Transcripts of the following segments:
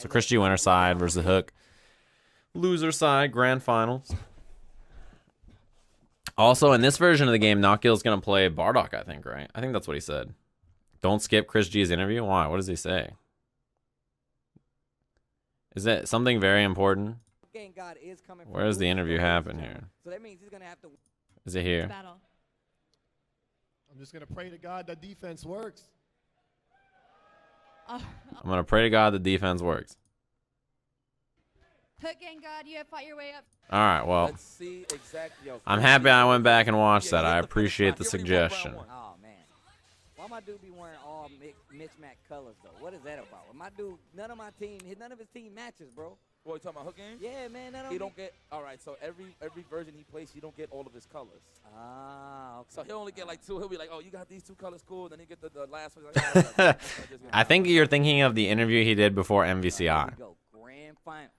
So ChrisG winner side versus the Hook loser side, grand finals. Also, in this version of the game, Knockgill's going to play Bardock, I think, right? I think that's what he said. Don't skip ChrisG's interview? Why? What does he say? Is it something very important? Where does the interview happen here? So that means he's going to have to... Is it here? I'm just going to pray to God that defense works. I'm going to pray to God the defense works. HookGangGod, you have fought your way up. All right, well, I'm happy I went back and watched that. I appreciate the suggestion. Oh, man. Why my dude be wearing all mismatched colors, though? What is that about? My dude, none of his team matches, bro. What, you talking about Hook Gang? Yeah, man. He don't get, all right, so every version he plays, he don't get all of his colors. Ah, okay. So he'll only get like 2. He'll be like, oh, you got these 2 colors, cool. Then he get the last one. Like, I think you're thinking of the interview he did before MVCI. Grand final.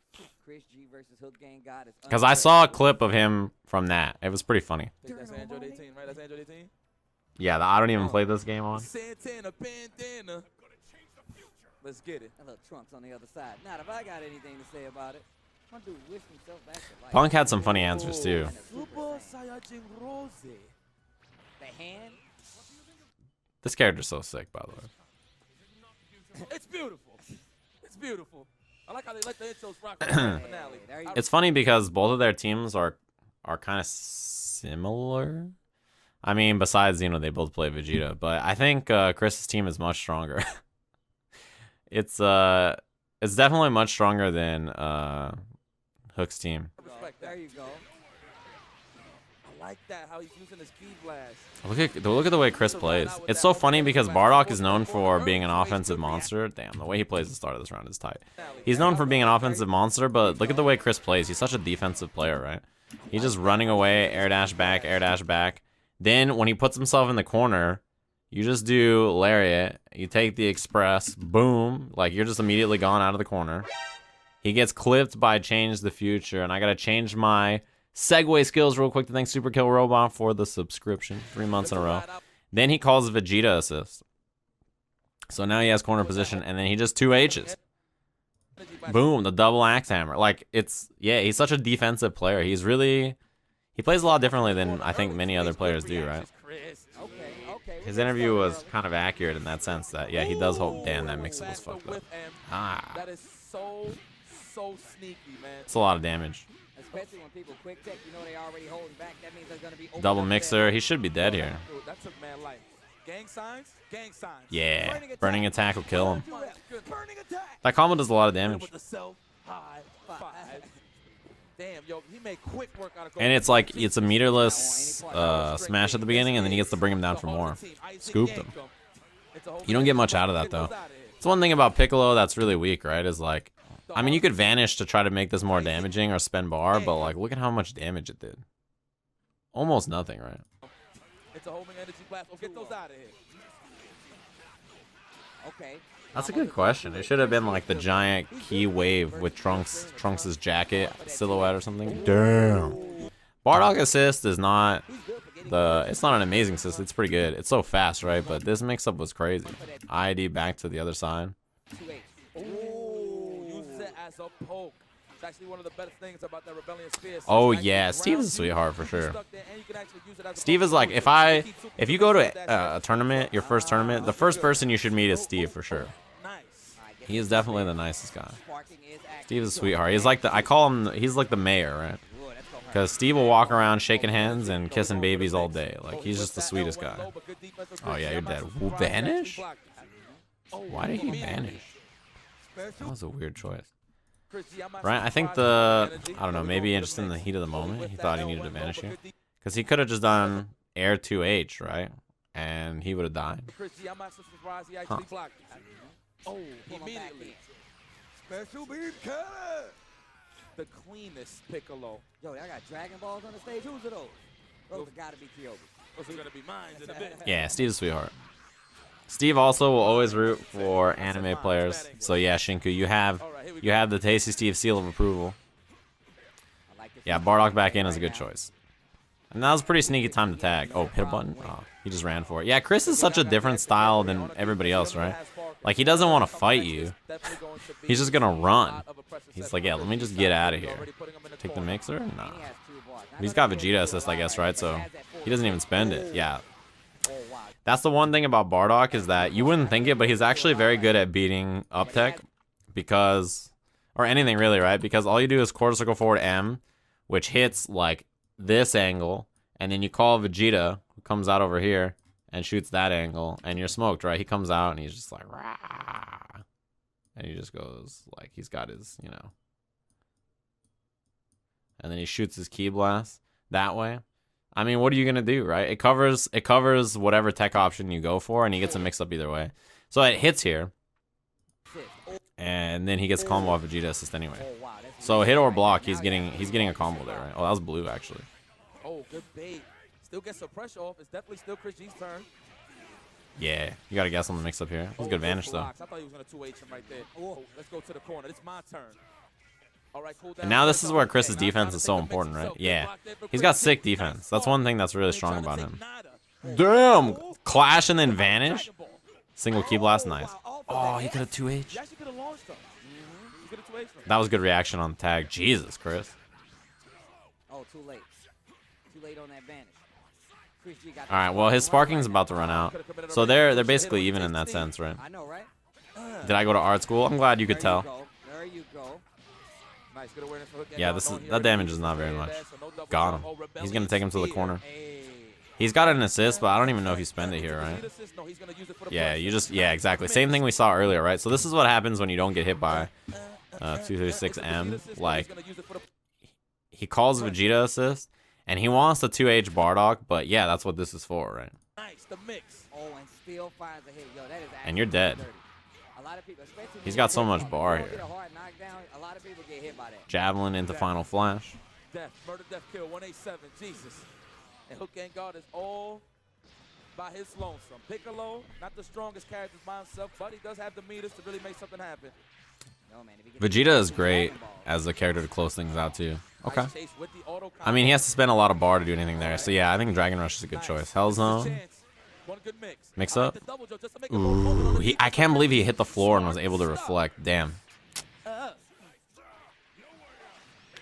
ChrisG versus HookGangGod. Because I saw a clip of him from that. It was pretty funny. That's Android 18, right? That's Android 18? Yeah, I don't even play this game on. Santana, bandana. Let's get it. That little Trunks on the other side. Not if I got anything to say about it. My dude wished himself back to life. Punk had some funny answers, too. Super Saiyajin Rose. The hand. This character's so sick, by the way. It's beautiful. It's beautiful. I like how they let the intros rock for the finale. It's funny because both of their teams are kind of similar. I mean, besides, you know, they both play Vegeta, but I think Chris's team is much stronger. It's definitely much stronger than Hook's team. There you go. I like that, how he's using his key blast. Look at the way Chris plays. It's so funny because Bardock is known for being an offensive monster. Damn, the way he plays the start of this round is tight. He's known for being an offensive monster, but look at the way Chris plays. He's such a defensive player, right? He's just running away, air dash back, air dash back. Then when he puts himself in the corner, you just do lariat. You take the express, boom, like you're just immediately gone out of the corner. He gets clipped by Change the Future, and I gotta change my segue skills real quick to thank Super Kill Robot for the subscription, 3 months in a row. Then he calls Vegeta assist. So now he has corner position, and then he just 2Hs. Boom, the double axe hammer. Like, he's such a defensive player. He plays a lot differently than I think many other players do, right? His interview was kind of accurate in that sense that, yeah, he does hope, damn, that mix-up was fucked up. That is so sneaky, man. It's a lot of damage. Especially when people quick tech, you know they already holding back. That means they're going to be Double mixer. He should be dead here. That took man life. Gang signs? Gang signs. Yeah. Burning attack will kill him. That combo does a lot of damage. Damn, yo, he made quick work out of and it's like, it's a meterless smash at the beginning, and then he gets to bring him down for more. Scooped him. You don't get much out of that, though. It's one thing about Piccolo that's really weak, right? Is like, I mean, you could vanish to try to make this more damaging or spend bar, but like, look at how much damage it did. Almost nothing, right? It's a homing energy blast. Get those out of here. Okay. That's a good question. It should have been like the giant key wave with Trunks' jacket silhouette or something. Damn. Bardock assist is not it's not an amazing assist. It's pretty good. It's so fast, right? But this mix-up was crazy. ID back to the other side. Uses it as a poke. It's actually one of the best things about that Rebellion Spear. Oh yeah, Steve is a sweetheart for sure. Steve is like, if you go to a tournament, your first tournament, the first person you should meet is Steve for sure. He is definitely the nicest guy. Steve is a sweetheart. He's like he's like the mayor, right? Because Steve will walk around shaking hands and kissing babies all day. Like, he's just the sweetest guy. Oh yeah, you're dead. Vanish? Why did he vanish? That was a weird choice. Right, I think I don't know, maybe just in the heat of the moment, he thought he needed to vanish here. Because he could have just done air 2H, right? And he would have died. Huh. Oh, immediately. Special beam cutter. The cleanest Piccolo. Yo, I got Dragon Balls on the stage. Who's are those? Those have got to be Kyobis. Those are going to be mine in a bit. Yeah, Steve's a sweetheart. Steve also will always root for anime players. So yeah, Shinku, you have the Tasty Steve seal of approval. Yeah, Bardock back in is a good choice. And that was a pretty sneaky time to tag. Oh, hit a button? Oh, he just ran for it. Yeah, Chris is such a different style than everybody else, right? Like, he doesn't want to fight you. He's just gonna run. He's like, yeah, let me just get out of here. Take the mixer? Nah. He's got Vegeta assist, I guess, right? So he doesn't even spend it. Yeah. That's the one thing about Bardock is that you wouldn't think it, but he's actually very good at beating up tech because, or anything really, right? Because all you do is quarter circle forward M, which hits like this angle, and then you call Vegeta, who comes out over here and shoots that angle, and you're smoked, right? He comes out and he's just like, rah, and he just goes like he's got his, you know, and then he shoots his Ki Blast that way. I mean, what are you gonna do, right? It covers whatever tech option you go for, and he gets a mix up either way. So it hits here, and then he gets combo off Vegeta assist anyway. So hit or block, he's getting a combo there, right? Oh, that was blue actually. Oh, good bait. Still gets some pressure off. It's definitely still ChrisG's turn. Yeah, you gotta guess on the mix up here. It was a good vanish though. I thought he was gonna 2H him right there. Oh, let's go to the corner. It's my turn. All right, cool down. And now this is where Chris's defense is so important, right? Yeah, he's got sick defense. That's one thing that's really strong about him. Damn, clash and then vanish. Single Ki Blast, nice. Oh, he could have 2H. That was good reaction on the tag. Jesus, Chris. Oh, too late. Too late on that vanish. ChrisG got All right, well, his sparking's about to run out. So they're basically even in that sense, right? I know, right? Did I go to art school? I'm glad you could tell. There you go. Nice, good awareness for HookGangGod. Yeah, that damage is not very much. Got him. He's going to take him to the corner. He's got an assist, but I don't even know if you spend it here, right? Yeah, yeah, exactly. Same thing we saw earlier, right? So this is what happens when you don't get hit by 236M. Like, he calls Vegeta assist, and he wants the 2H Bardock, but yeah, that's what this is for, right? Nice, the mix. Oh, and still finds a hit. Yo, that is And you're dead. dirty. A lot of people, especially He's got so much bar when you here. get a hard knockdown, a lot of people get hit by that. Javelin into final flash. Death, murder, death, kill, 187, Jesus. And HookGangGod is all by his lonesome. Piccolo, not the strongest character by himself, but he does have the meters to really make something happen. No, man, if he gets Vegeta is great as a character to close things out too. Okay. Nice chase with the auto I mean, he has to spend a lot of bar to do anything there. So yeah, I think Dragon Rush is a good choice. Hell Zone. One good mix. Mix I like up. the double jump just to make it more open on the I can't believe he hit the floor and was able to reflect. Damn.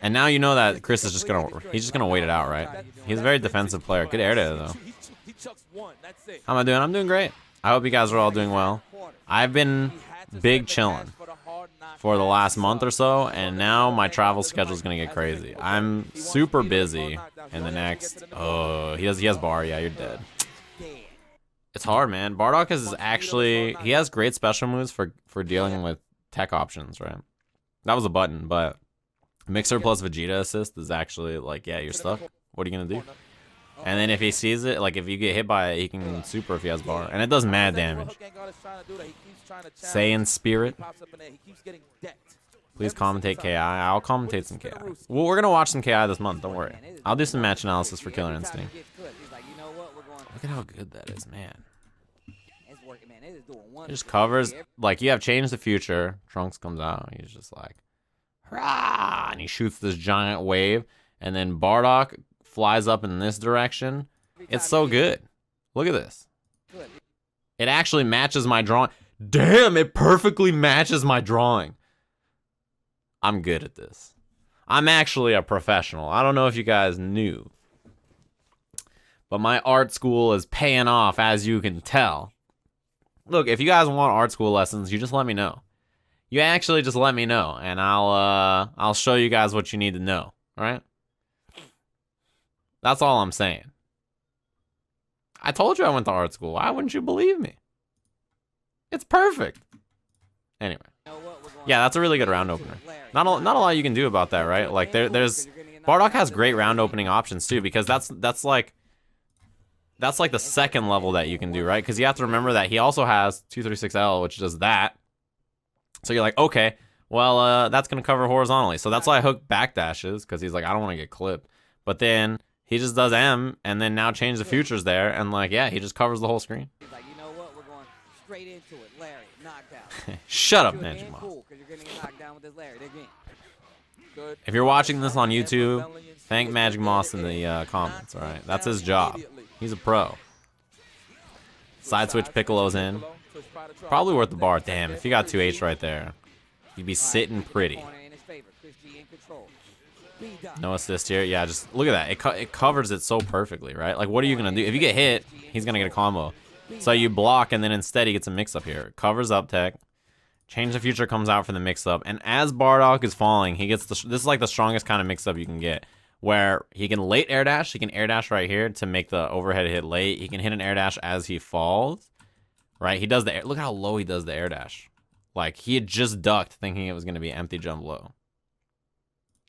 And now you know that Chris is just he's just gonna wait it out, right? He's a very defensive player. Good air data though. He chucks one. That's it. How am I doing? I'm doing great. I hope you guys are all doing well. I've been big chilling for the last month or so, and now my travel schedule is gonna get crazy. I'm super busy in the next. Oh, he has bar. Yeah, you're dead. It's hard, man. Bardock is actually, he has great special moves for dealing with tech options, right? That was a button, but Mixer plus Vegeta assist is actually like, yeah, you're stuck. What are you gonna do? And then if he sees it, like if you get hit by it, he can super if he has bar, and it does mad damage. Saiyan Spirit. Please commentate KI. I'll commentate some KI. Well, we're gonna watch some KI this month. Don't worry. I'll do some match analysis for Killer Instinct. Look at how good that is, man. It just covers, like, you have Change the Future. Trunks comes out. He's just like, hurrah! And he shoots this giant wave. And then Bardock flies up in this direction. It's so good. Look at this. It actually matches my drawing. Damn, it perfectly matches my drawing. I'm good at this. I'm actually a professional. I don't know if you guys knew, but my art school is paying off, as you can tell. Look, if you guys want art school lessons, you just let me know. You actually just let me know, and I'll show you guys what you need to know, all right? That's all I'm saying. I told you I went to art school. Why wouldn't you believe me? It's perfect. Anyway. Yeah, that's a really good round opener. Not a lot you can do about that, right? Like there's Bardock has great round opening options too, because that's like the second level that you can do, right? Because you have to remember that he also has 236L, which does that. So you're like, okay, well, that's gonna cover horizontally. So that's why Hook backdashes, because he's like, I don't want to get clipped. But then he just does M, and then now Change the Future's there, and like, yeah, he just covers the whole screen. He's like, you know what? We're going straight into it. Larry, knocked out. Shut up, Magic Moss. Cool, because you're gonna get knocked down with this Larry again. Good. If you're watching this on YouTube, thank Magic Moss in the comments, all right? That's his job. He's a pro. Side switch Piccolo's in. push, try to try. Probably worth the bar. Damn, if you got 2H right there, you'd be sitting pretty. No assist here. Yeah, just look at that. It covers it so perfectly, right? Like, what are you going to do? If you get hit, he's going to get a combo. So you block, and then instead he gets a mix-up here. Covers up tech. Change the Future comes out for the mix-up. And as Bardock is falling, he gets this is like the strongest kind of mix-up you can get. Where he can late air dash. He can air dash right here to make the overhead hit late. He can hit an air dash as he falls. Right? He does the air. Look how low he does the air dash. Like, he had just ducked thinking it was going to be empty jump low.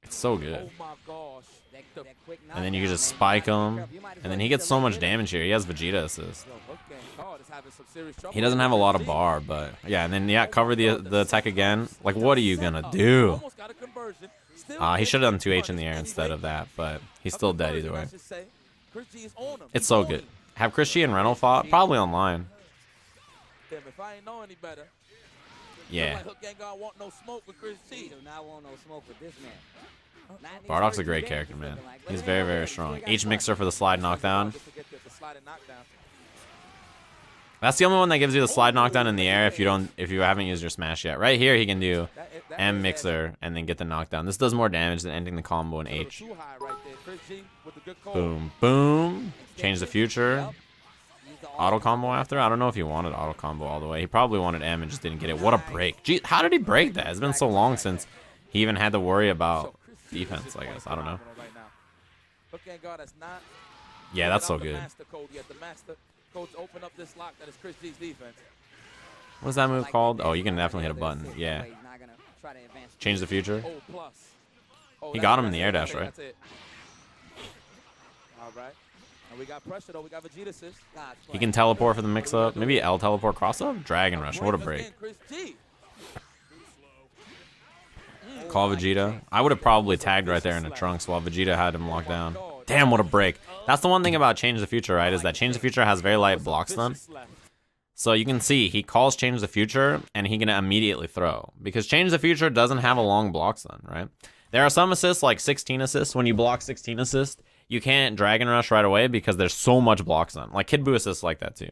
It's so good. Oh my gosh. And then you can just spike him. And then he gets so much damage here. He has Vegeta assist. He doesn't have a lot of bar, but yeah. And then, yeah, cover the attack again. Like, what are you going to do? He should have done 2H in the air instead of that, but he's still dead either way. It's so good. Have ChrisG and Rental fought? Probably online. If I ain't know any better. Yeah. HookGangGod want no smoke with ChrisG. Do not want no smoke with this man. Bardock's a great character, man. He's very, very strong. H mixer for the slide knockdown. That's the only one that gives you the slide knockdown in the air if you haven't used your smash yet. Right here he can do M mixer and then get the knockdown. This does more damage than ending the combo in H. Boom, boom. Change the Future. Auto combo after? I don't know if he wanted auto combo all the way. He probably wanted M and just didn't get it. What a break. Gee, how did he break that? It's been so long since he even had to worry about defense, I guess. I don't know. Yeah, that's so good. What's that move called? Oh, you can definitely hit a button. Yeah. Change the Future. He got him in the air dash, right? All right. And we got pressure, though. We got Vegeta assist. He can teleport for the mix-up. Maybe L teleport cross-up? Dragon Rush. What a break. Call Vegeta. I would have probably tagged right there in the trunks while Vegeta had him locked down. Damn, what a break. That's the one thing about Change the Future, right? Is that Change the Future has very light block stun. So you can see he calls Change the Future and he can immediately throw. Because Change the Future doesn't have a long block stun, right? There are some assists like 16 assists. When you block 16 assists, you can't Dragon Rush right away because there's so much block stun. Like Kid Buu assists like that too.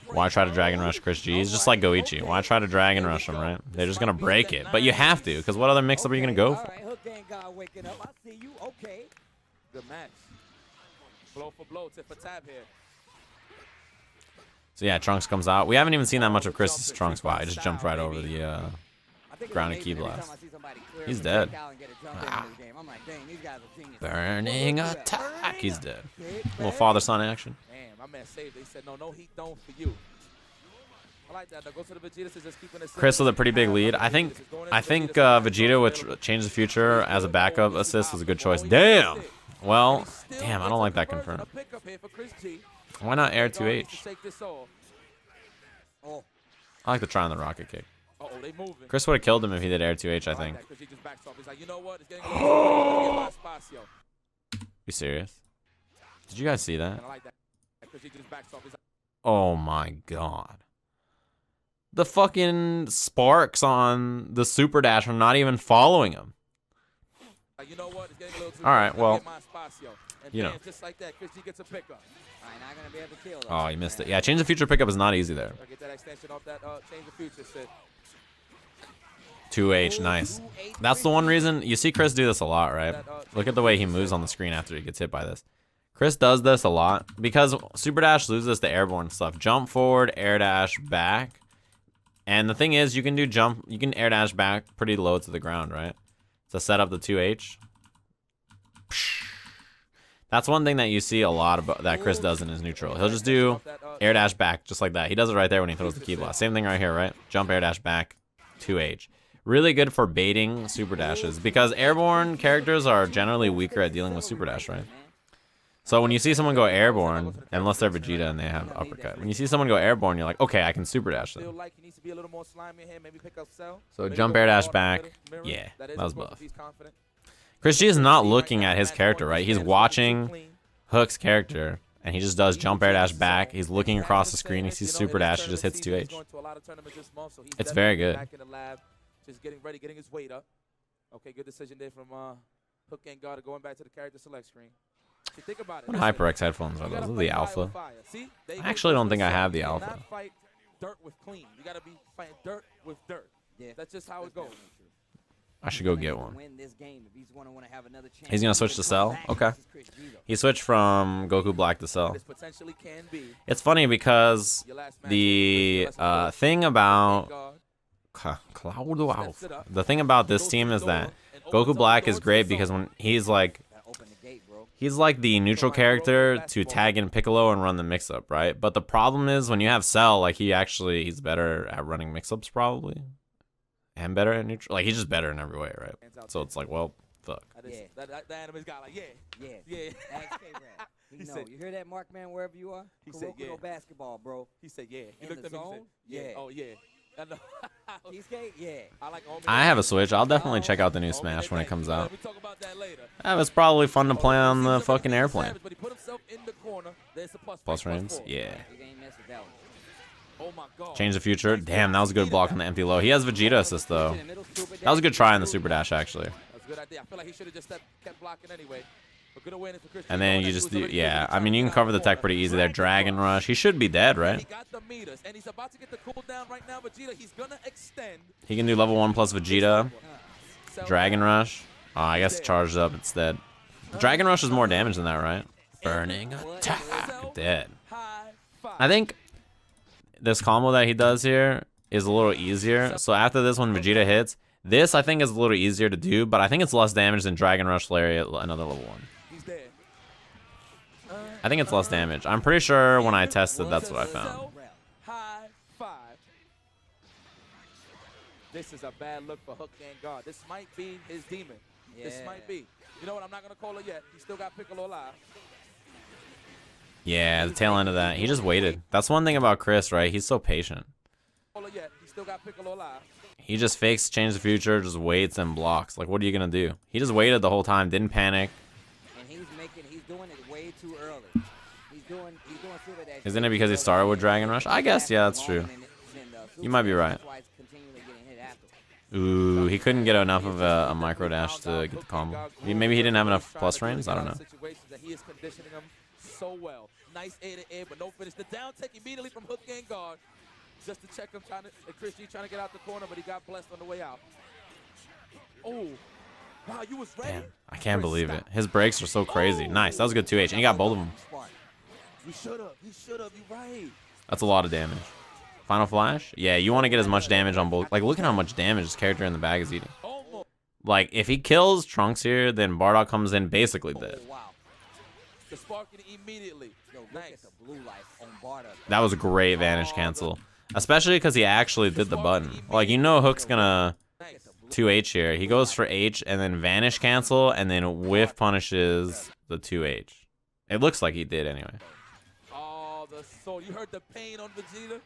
Why try to Dragon Rush ChrisG? He's just like Goichi. Why try to Dragon Rush him, right? They're just going to break it. But you have to, because what other mix-up are you going to go for? Good match. Blow for blow, tip for tab here. So yeah, Trunks comes out. We haven't even seen that much of Chris's Trunks. Wow, I just jumped right over the grounded key blast. He's dead. Ah. Burning attack. He's dead. A little father-son action. My man saved it. He said, no heat don't for you. I like that. Go to the Vegeta, just keeping it Chris with a pretty big lead. I think Vegeta with Change the Future as a backup assist was a good choice. Damn. Well, damn, I don't like that confirm. Why not air 2H? I like to try on the rocket kick. Chris would have killed him if he did air 2H, I think. You serious? Did you guys see that? Oh my god. The fucking sparks on the super dash are not even following him. Alright, well, you know. Oh, he missed it. Yeah, Change the Future pickup is not easy there. 2H, nice. That's the one reason you see Chris do this a lot, right? Look at the way he moves on the screen after he gets hit by this. Chris does this a lot because Super Dash loses the airborne stuff. Jump forward, air dash back. And the thing is, you can air dash back pretty low to the ground, right? To set up the 2H. That's one thing that you see a lot about that Chris does in his neutral. He'll just do air dash back just like that. He does it right there when he throws the key blast. Same thing right here, right? Jump, air dash back, 2H. Really good for baiting super dashes because airborne characters are generally weaker at dealing with super dash, right? So when you see someone go airborne, unless they're Vegeta and they have uppercut, when you see someone go airborne, you're like, okay, I can super dash them. So jump air dash back, yeah, that was buff. ChrisG is not looking at his character, right? He's watching Hook's character, and he just does jump air dash back. He's looking across the screen, he sees super dash, he just hits 2H. It's very good. Just getting ready, getting his weight up. Okay, good decision there from HookGangGod going back to the character select screen. See, think about it. What Listen, HyperX headphones are you those? gotta Are the fight fire Alpha? with fire. See? There you I go, actually don't first think I one. have the You Alpha. cannot fight dirt with clean. You gotta be fighting dirt with dirt. Yeah. That's just how it goes. I should go get one. Win this game if he's gonna have another chance. He's gonna switch to Cell? Okay. He switched from Goku Black to Cell. This potentially can be It's funny because your last match. the thing about the thing about this team is that Goku Black is great because when he's like the neutral character to tag in Piccolo and run the mix-up, right? But the problem is when you have Cell, like he's better at running mix-ups probably, and better at neutral. Like he's just better in every way, right? So it's like, well, fuck. Yeah. That anime's got like, yeah. Ask K-Rap. He know. You hear that, Markman, wherever you are? He said, yeah. Basketball, bro. He said, yeah. He In looked the at me and zone? said, Yeah. Oh, yeah. I know. Cheesecake? Yeah. I have a Switch. I'll definitely check out the new Smash when it comes out. We talk about that later. That was probably fun to play on the fucking airplane. But he put himself in the corner. There's a Plus frames? Yeah. You ain't mess with that one. Oh my God. Change the future. Damn, that was a good block on the empty low. He has Vegeta assist though. That was a good try on the super dash actually. That's a good idea. I feel like he should have just kept blocking anyway. But good awareness for Chris. And then you just do, yeah. I mean, you can cover the tech pretty easy there. Dragon Rush. He should be dead, right? He got the meters, and he's about to get the cooldown right now. Vegeta, he's gonna extend. He can do level 1 plus Vegeta. Dragon Rush. Oh, I guess charged up instead. Dragon Rush is more damage than that, right? Burning attack. Dead. I think this combo that he does here is a little easier. So after this one, Vegeta hits. This, I think, is a little easier to do, but I think it's less damage than Dragon Rush Lariat, another level 1. I think it's less damage. I'm pretty sure when I tested, that's what I found. High five. This is a bad look for HookGangGod. This might be his demon. This might be. You know what? I'm not going to call it yet. He still got Piccolo alive. Yeah, the tail end of that. He just waited. That's one thing about Chris, right? He's so patient. He still got Piccolo alive. He just fakes change the future, just waits and blocks. Like, what are you going to do? He just waited the whole time, didn't panic. And he's doing it way too early. He's doing super dash. Isn't it because he started with Dragon Rush? I guess, yeah, that's true. You might be right. Ooh, he couldn't get enough of a micro dash to get the combo. Maybe he didn't have enough plus frames? I don't know. He is conditioning him so well. Nice A to A, but no finish. The down take immediately from HookGangGod. Just to check him, ChrisG trying to get out the corner, but he got blessed on the way out. Oh, wow, you was ready. Damn, I can't believe it. His breaks are so crazy. Nice, that was a good 2H, and he got both of them. He should have, you're right. That's a lot of damage. Final Flash? Yeah, you want to get as much damage on both. Like, look at how much damage this character in the bag is eating. Like, if he kills Trunks here, then Bardock comes in basically dead. Wow. The sparking immediately. Yo, look at the blue life on Bardock. That was a great vanish cancel. Especially because he actually did the button. Like, you know Hook's gonna 2H here. He goes for H and then vanish cancel and then whiff punishes the 2H. It looks like he did anyway. Oh, the soul. You heard the pain on Vegeta?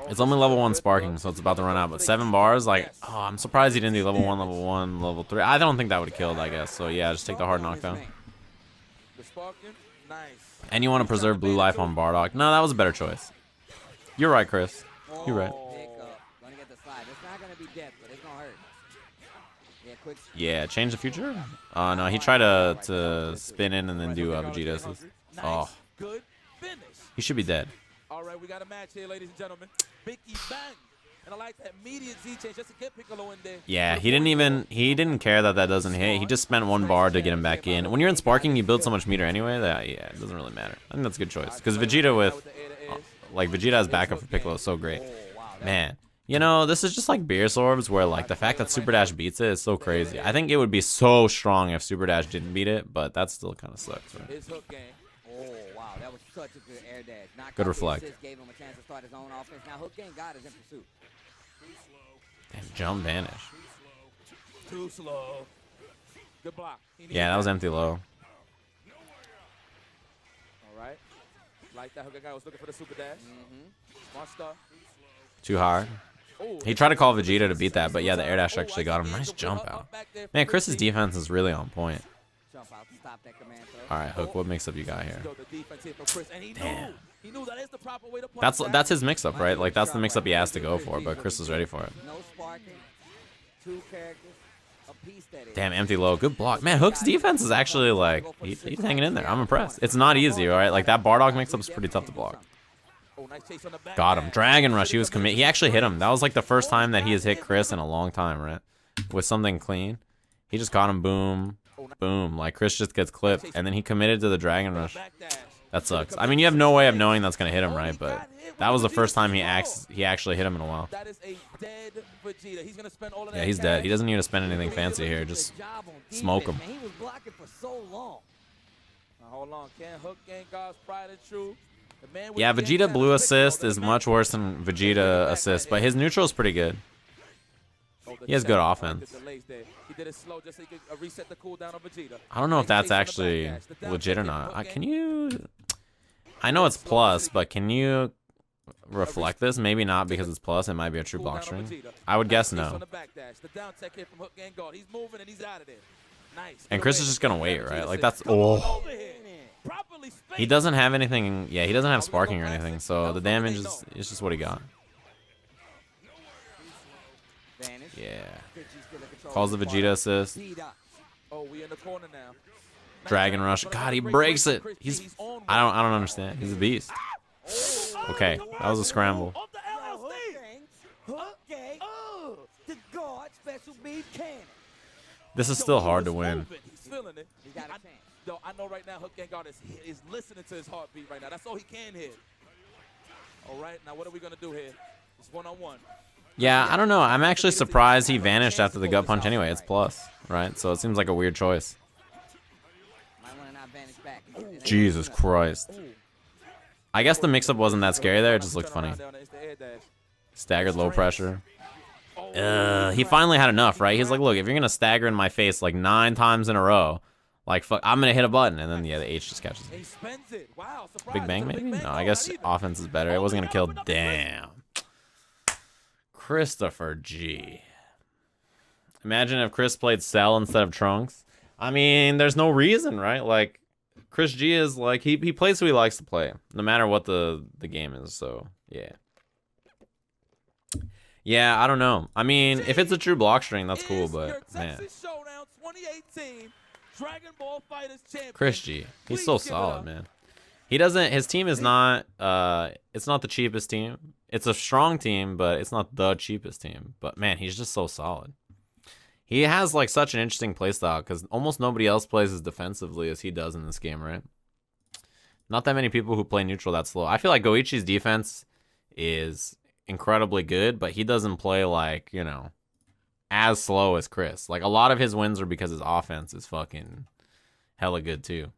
It's only level 1 sparking, so it's about to run out. But 7 bars, like, oh, I'm surprised he didn't do level 1, level 3. I don't think that would have killed, I guess. So yeah, just take the hard knockdown. The sparking, nice. And you want to preserve blue life on Bardock. No, that was a better choice. You're right, Chris. You're right. Gonna get the slide. It's not gonna be death, but it's gonna hurt. Yeah, quick. Yeah, change the future? No, he tried to spin in and then do Vegeta assist. Oh. Good finish. He should be dead. All right, we got a match here, ladies and gentlemen. Biggie Bang. And I like that immediate Z change just to get Piccolo in there. Yeah, he didn't care that doesn't hit. He just spent 1 bar to get him back in. When you're in sparking, you build so much meter anyway that, yeah, it doesn't really matter. I think that's a good choice. Because Vegeta Vegeta as backup for Piccolo is so great. Man, you know, this is just like Beerus Orbs where, like, the fact that Super Dash beats it is so crazy. I think it would be so strong if Super Dash didn't beat it, but that still kind of sucks, right? It's Hook Gang. Oh, wow, that was such a good air dash. Good reflect. Gave him a chance to start his own offense. Now HookGangGod is in pursuit. Damn, jump vanish. Too slow. Good block. Yeah, that was empty low. All right. Like that. HookGangGod was looking for the super dash. Smart stuff. Too hard. He tried to call Vegeta to beat that, but yeah, the air dash actually got him. Nice jump out. Man, Chris's defense is really on point. Jump out to stop that command throw. All right, Hook, what mix-up you got here? Damn. He knew that is the proper way to play. That's his mix-up, right? Like, that's the mix-up he has to go for, but Chris is ready for it. No sparking. 2 characters. A piece that is. Damn, empty low. Good block. Man, Hook's defense is actually, like, he's hanging in there. I'm impressed. It's not easy, all right? Like, that Bardock mix-up is pretty tough to block. Oh, nice chase on the back Got him. dash. Dragon Rush. He was he actually hit him. That was, like, the first time that he has hit Chris in a long time, right? With something clean. He just got him. Boom. Boom. Like, Chris just gets clipped, and then he committed to the Dragon Rush. Back dash. That sucks. I mean, you have no way of knowing that's going to hit him, right? But that was the first time he actually hit him in a while. That is a dead Vegeta. He's gonna spend all of Yeah, that he's dead. He cash. doesn't need to spend anything fancy here. Just smoke him. He was blocking for so long. Now, hold on. Can HookGangGod's pride and true? The man with Yeah, the Vegeta antenna blue quick, assist though, is the much man- worse than Vegeta assist, but his neutral is pretty good. Oh, the He has check. good Oh, offense. the delays there. He did it slow just so he could reset the cooldown on Vegeta. I don't know if Nice that's chase on the actually back dash. The down legit or tick not. hit Can you... I know it's plus, but can you reflect this? Maybe not because it's plus. It might be a true block Cooldown on string. Vegeta. I would guess Nice chase no. on the back dash. The down tech hit from HookGangGod. He's moving and he's out of there. Nice. And Good Chris away. is just gonna Good wait, Vegeta right? Like, said, that's... "Come on Oh. over here." Properly spaced. He doesn't have anything... Yeah, he doesn't have sparking or anything, so the damage is just what he got. Vanish. Yeah. Chris's still in control Calls the of the Vegeta assist. D-Dot. Oh, we in the corner now. Dragon Rush. God, he breaks it. He's... I don't understand. He's a beast. Okay, that was a scramble. Off the LLC. Okay. The guard special beam cannon. This is Yo, still he hard was to win. moving. He's feeling it. He got a chance. Yo, I know right now HookGangGod is listening to his heartbeat right now. That's all he can hit. All right, now what are we gonna do here? It's one-on-one. Yeah, I don't know. I'm actually surprised he vanished after the gut punch anyway. It's plus, right? So it seems like a weird choice. Might want to not vanish back. Jesus Christ. I guess the mix-up wasn't that scary there. It just looked funny. Staggered low pressure. He finally had enough, right? He's like, look, if you're going to stagger in my face like 9 times in a row, like, fuck, I'm going to hit a button. And then, yeah, the H just catches He him. spends it. Wow, surprise. Big Bang, It's a maybe? Big No, Bang. I guess not even. offense is better. It wasn't going to kill. Damn. Christopher G. Imagine if Chris played Cell instead of Trunks. I mean, there's no reason, right? Like, Chris G is like, he plays who he likes to play, no matter what the game is. So, yeah. Yeah, I don't know. I mean, if it's a true block string, that's cool, Is but, your man. Texas Showdown 2018 Dragon Ball Fighters champion. Chris G. He's Please so give it solid, up. man. He doesn't, his team is not, it's not the cheapest team. It's a strong team, but it's not the cheapest team. But, man, he's just so solid. He has, like, such an interesting playstyle because almost nobody else plays as defensively as he does in this game, right? Not that many people who play neutral that slow. I feel like Goichi's defense is incredibly good, but he doesn't play, like, you know, as slow as Chris. Like, a lot of his wins are because his offense is fucking hella good, too.